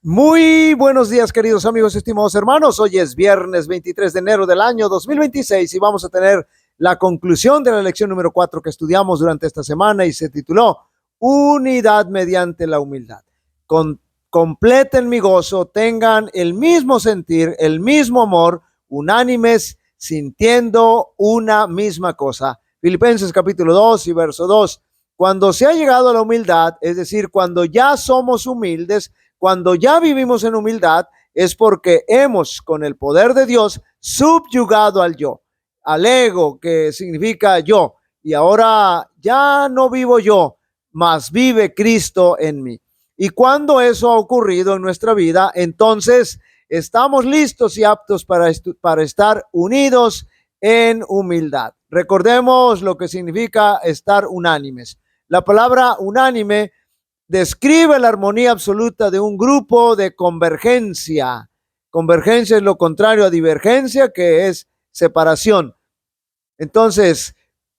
Muy buenos días, queridos amigos, estimados hermanos. Hoy es viernes 23 de enero del año 2026 y vamos a tener la conclusión de la lección número 4 que estudiamos durante esta semana y se tituló Unidad mediante la humildad. Completen mi gozo, tengan el mismo sentir, el mismo amor, unánimes, sintiendo una misma cosa. Filipenses capítulo 2 y verso 2. Cuando se ha llegado a la humildad, es decir, cuando ya somos humildes, cuando ya vivimos en humildad, es porque hemos, con el poder de Dios, subyugado al yo, al ego, que significa yo. Y ahora ya no vivo yo, mas vive Cristo en mí. Y cuando eso ha ocurrido en nuestra vida, entonces estamos listos y aptos para estar unidos en humildad. Recordemos lo que significa estar unánimes. La palabra unánime describe la armonía absoluta de un grupo de convergencia. Convergencia es lo contrario a divergencia, que es separación. Entonces,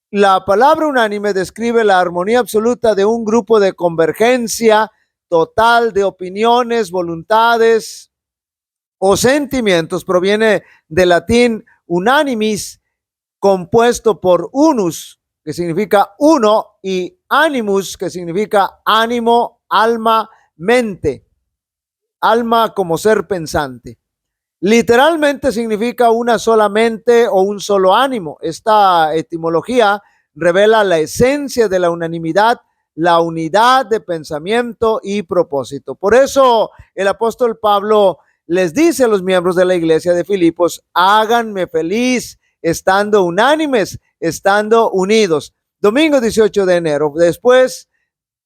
la palabra unánime describe la armonía absoluta de un grupo de convergencia total de opiniones, voluntades o sentimientos. Proviene del latín unanimis, compuesto por unus, que significa uno, y animus, que significa ánimo, alma, mente. Alma como ser pensante. Literalmente significa una sola mente o un solo ánimo. Esta etimología revela la esencia de la unanimidad, la unidad de pensamiento y propósito. Por eso el apóstol Pablo les dice a los miembros de la iglesia de Filipos: háganme feliz estando unánimes, estando unidos. Domingo 18 de enero, después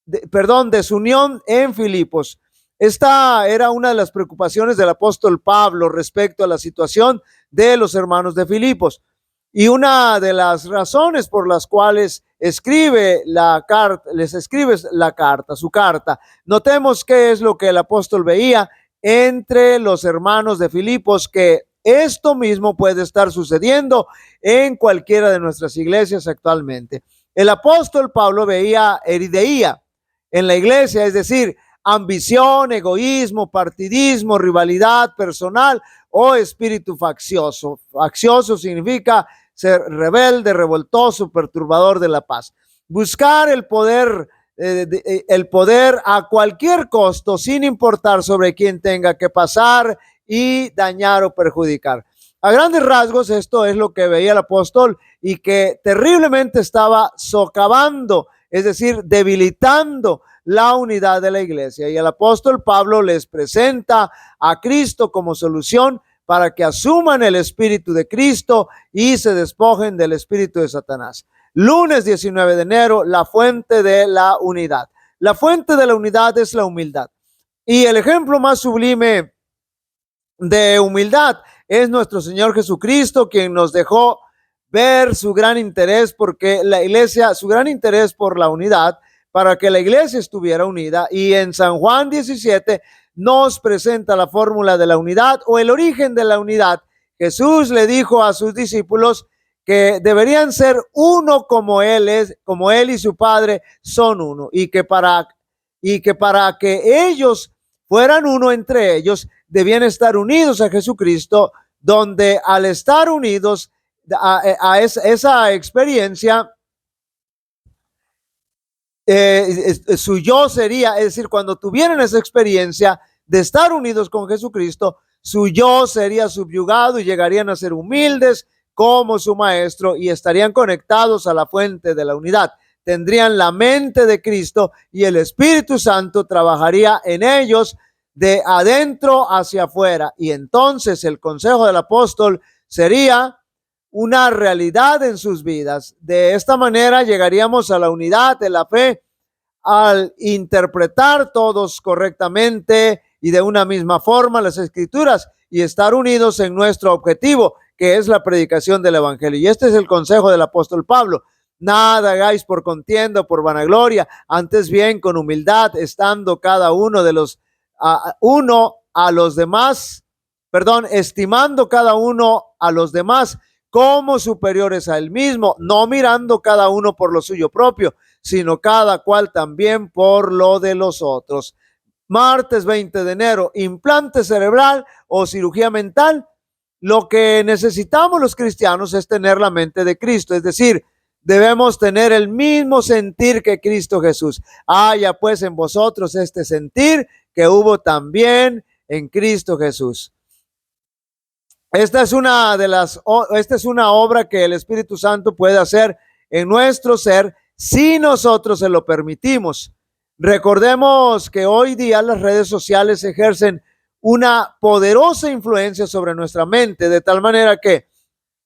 de su unión en Filipos. Esta era una de las preocupaciones del apóstol Pablo respecto a la situación de los hermanos de Filipos. Y una de las razones por las cuales escribe la carta, les escribe su carta. Notemos qué es lo que el apóstol veía entre los hermanos de Filipos, que esto mismo puede estar sucediendo en cualquiera de nuestras iglesias actualmente. El apóstol Pablo veía erideía en la iglesia, es decir, ambición, egoísmo, partidismo, rivalidad personal o espíritu faccioso. Faccioso significa ser rebelde, revoltoso, perturbador de la paz. Buscar el poder a cualquier costo, sin importar sobre quién tenga que pasar y dañar o perjudicar. A grandes rasgos, esto es lo que veía el apóstol y que terriblemente estaba socavando, es decir, debilitando la unidad de la iglesia. Y el apóstol Pablo les presenta a Cristo como solución para que asuman el espíritu de Cristo y se despojen del espíritu de Satanás. Lunes 19 de enero, la fuente de la unidad. La fuente de la unidad es la humildad. Y el ejemplo más sublime de humildad es nuestro Señor Jesucristo, quien nos dejó ver su gran interés porque la iglesia, su gran interés por la unidad, para que la iglesia estuviera unida. Y en San Juan 17 nos presenta la fórmula de la unidad o el origen de la unidad. Jesús le dijo a sus discípulos que deberían ser uno como él y su Padre son uno, y que para que ellos fueran uno entre ellos, debían estar unidos a Jesucristo, donde al estar unidos a esa experiencia, su yo sería, es decir, cuando tuvieran esa experiencia de estar unidos con Jesucristo, su yo sería subyugado y llegarían a ser humildes como su maestro y estarían conectados a la fuente de la unidad. Tendrían la mente de Cristo y el Espíritu Santo trabajaría en ellos de adentro hacia afuera. Y entonces el consejo del apóstol sería una realidad en sus vidas. De esta manera llegaríamos a la unidad de la fe al interpretar todos correctamente y de una misma forma las escrituras y estar unidos en nuestro objetivo, que es la predicación del evangelio. Y este es el consejo del apóstol Pablo: nada hagáis por contienda, por vanagloria, antes bien con humildad, estando cada uno de los a los demás, estimando cada uno a los demás como superiores a él mismo, no mirando cada uno por lo suyo propio, sino cada cual también por lo de los otros. Martes 20 de enero, implante cerebral o cirugía mental. Lo que necesitamos los cristianos es tener la mente de Cristo, es decir, debemos tener el mismo sentir que Cristo Jesús. Haya pues en vosotros este sentir que hubo también en Cristo Jesús. Esta es una obra que el Espíritu Santo puede hacer en nuestro ser si nosotros se lo permitimos. Recordemos que hoy día las redes sociales ejercen una poderosa influencia sobre nuestra mente, de tal manera que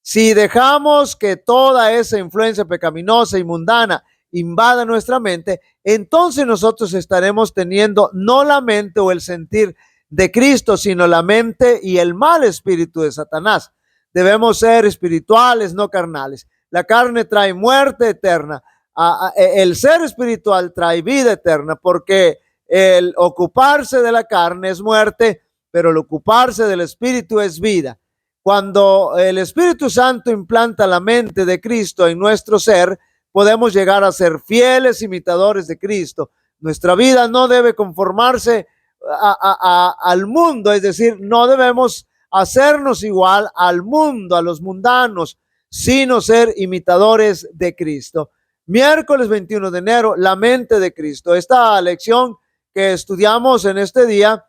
si dejamos que toda esa influencia pecaminosa y mundana invada nuestra mente, entonces nosotros estaremos teniendo no la mente o el sentir de Cristo, sino la mente y el mal espíritu de Satanás. Debemos ser espirituales, no carnales. La carne trae muerte eterna. El ser espiritual trae vida eterna, porque el ocuparse de la carne es muerte, pero el ocuparse del espíritu es vida. Cuando el Espíritu Santo implanta la mente de Cristo en nuestro ser, podemos llegar a ser fieles imitadores de Cristo. Nuestra vida no debe conformarse al mundo, es decir, no debemos hacernos igual al mundo, a los mundanos, sino ser imitadores de Cristo. Miércoles 21 de enero, la mente de Cristo. Esta lección que estudiamos en este día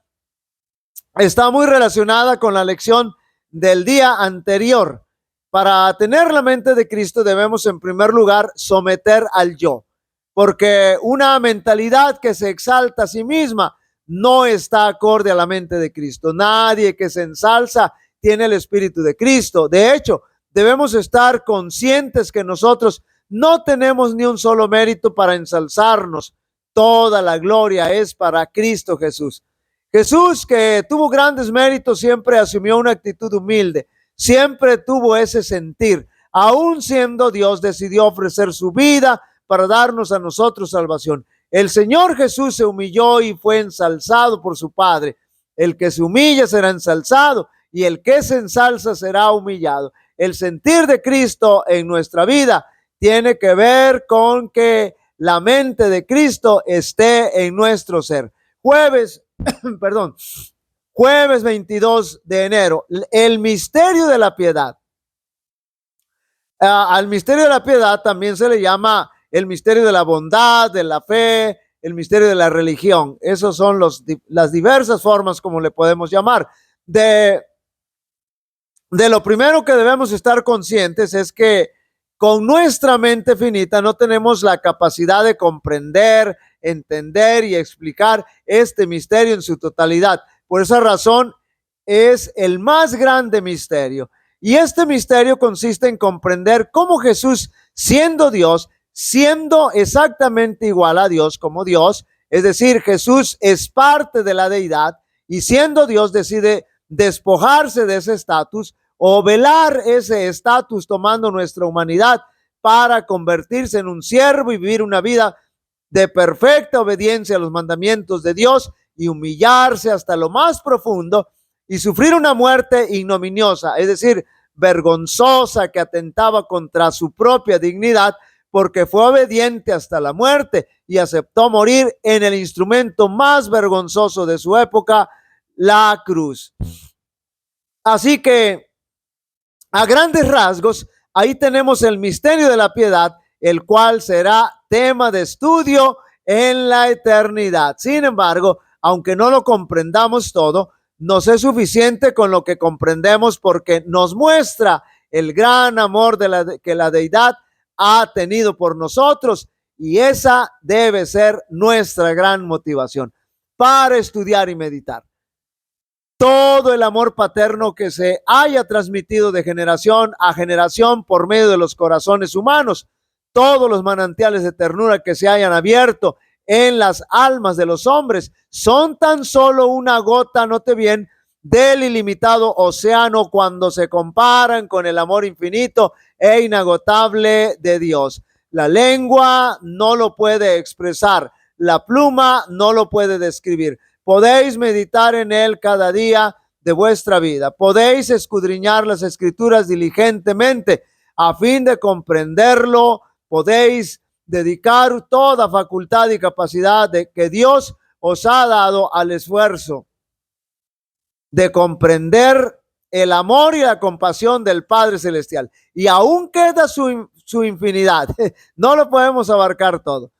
está muy relacionada con la lección del día anterior. Para tener la mente de Cristo debemos en primer lugar someter al yo, porque una mentalidad que se exalta a sí misma no está acorde a la mente de Cristo. Nadie que se ensalza tiene el Espíritu de Cristo. De hecho, debemos estar conscientes que nosotros no tenemos ni un solo mérito para ensalzarnos. Toda la gloria es para Cristo Jesús. Jesús, que tuvo grandes méritos, siempre asumió una actitud humilde, siempre tuvo ese sentir. Aún siendo Dios, decidió ofrecer su vida para darnos a nosotros salvación. El Señor Jesús se humilló y fue ensalzado por su Padre. El que se humilla será ensalzado y el que se ensalza será humillado. El sentir de Cristo en nuestra vida tiene que ver con que la mente de Cristo esté en nuestro ser. Jueves 22 de enero, el misterio de la piedad. Al misterio de la piedad también se le llama el misterio de la bondad, de la fe, el misterio de la religión. Esas son las diversas formas como le podemos llamar. De lo primero que debemos estar conscientes es que con nuestra mente finita no tenemos la capacidad de comprender, entender y explicar este misterio en su totalidad. Por esa razón es el más grande misterio. Y este misterio consiste en comprender cómo Jesús, siendo Dios, siendo exactamente igual a Dios como Dios, es decir, Jesús es parte de la deidad y siendo Dios decide despojarse de ese estatus o velar ese estatus tomando nuestra humanidad para convertirse en un siervo y vivir una vida de perfecta obediencia a los mandamientos de Dios y humillarse hasta lo más profundo y sufrir una muerte ignominiosa, es decir, vergonzosa, que atentaba contra su propia dignidad, porque fue obediente hasta la muerte y aceptó morir en el instrumento más vergonzoso de su época, la cruz. Así que, a grandes rasgos, ahí tenemos el misterio de la piedad, el cual será tema de estudio en la eternidad. Sin embargo, aunque no lo comprendamos todo, nos es suficiente con lo que comprendemos porque nos muestra el gran amor que la deidad ha tenido por nosotros, y esa debe ser nuestra gran motivación para estudiar y meditar. Todo el amor paterno que se haya transmitido de generación a generación por medio de los corazones humanos, todos los manantiales de ternura que se hayan abierto en las almas de los hombres, son tan solo una gota, note bien, del ilimitado océano cuando se comparan con el amor infinito e inagotable de Dios. La lengua no lo puede expresar, la pluma no lo puede describir. Podéis meditar en él cada día de vuestra vida. Podéis escudriñar las escrituras diligentemente a fin de comprenderlo. Podéis dedicar toda facultad y capacidad de que Dios os ha dado al esfuerzo de comprender el amor y la compasión del Padre Celestial. Y aún queda su infinidad. No lo podemos abarcar todo.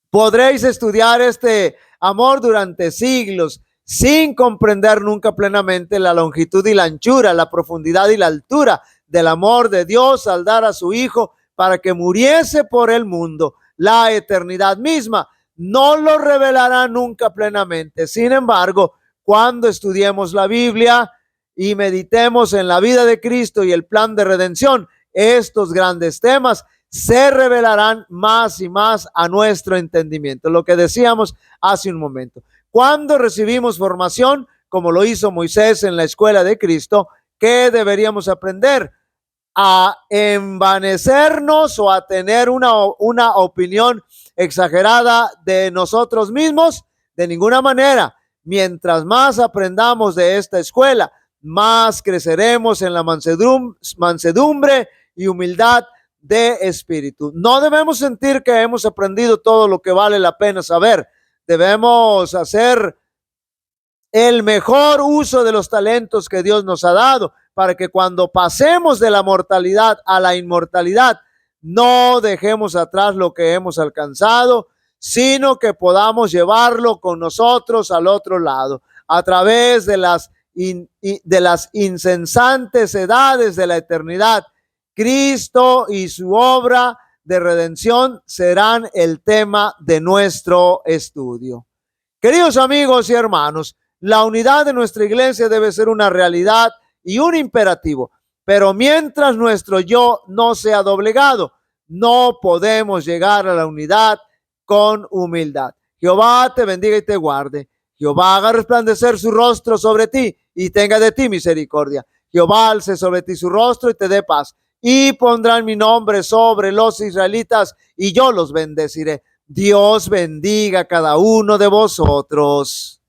Podréis estudiar este amor durante siglos sin comprender nunca plenamente la longitud y la anchura, la profundidad y la altura del amor de Dios al dar a su Hijo para que muriese por el mundo, la eternidad misma. No lo revelará nunca plenamente. Sin embargo, cuando estudiemos la Biblia y meditemos en la vida de Cristo y el plan de redención, estos grandes temas se revelarán más y más a nuestro entendimiento. Lo que decíamos hace un momento. Cuando recibimos formación, como lo hizo Moisés en la escuela de Cristo, ¿qué deberíamos aprender? A envanecernos o a tener una opinión exagerada de nosotros mismos. De ninguna manera. Mientras más aprendamos de esta escuela, más creceremos en la mansedumbre y humildad de espíritu. No debemos sentir que hemos aprendido todo lo que vale la pena saber. Debemos hacer el mejor uso de los talentos que Dios nos ha dado para que cuando pasemos de la mortalidad a la inmortalidad, no dejemos atrás lo que hemos alcanzado, sino que podamos llevarlo con nosotros al otro lado, a través de las incesantes edades de la eternidad. Cristo y su obra de redención serán el tema de nuestro estudio. Queridos amigos y hermanos, la unidad de nuestra iglesia debe ser una realidad y un imperativo, pero mientras nuestro yo no sea doblegado, no podemos llegar a la unidad con humildad. Jehová te bendiga y te guarde. Jehová haga resplandecer su rostro sobre ti y tenga de ti misericordia. Jehová alce sobre ti su rostro y te dé paz. Y pondrán mi nombre sobre los israelitas y yo los bendeciré. Dios bendiga a cada uno de vosotros.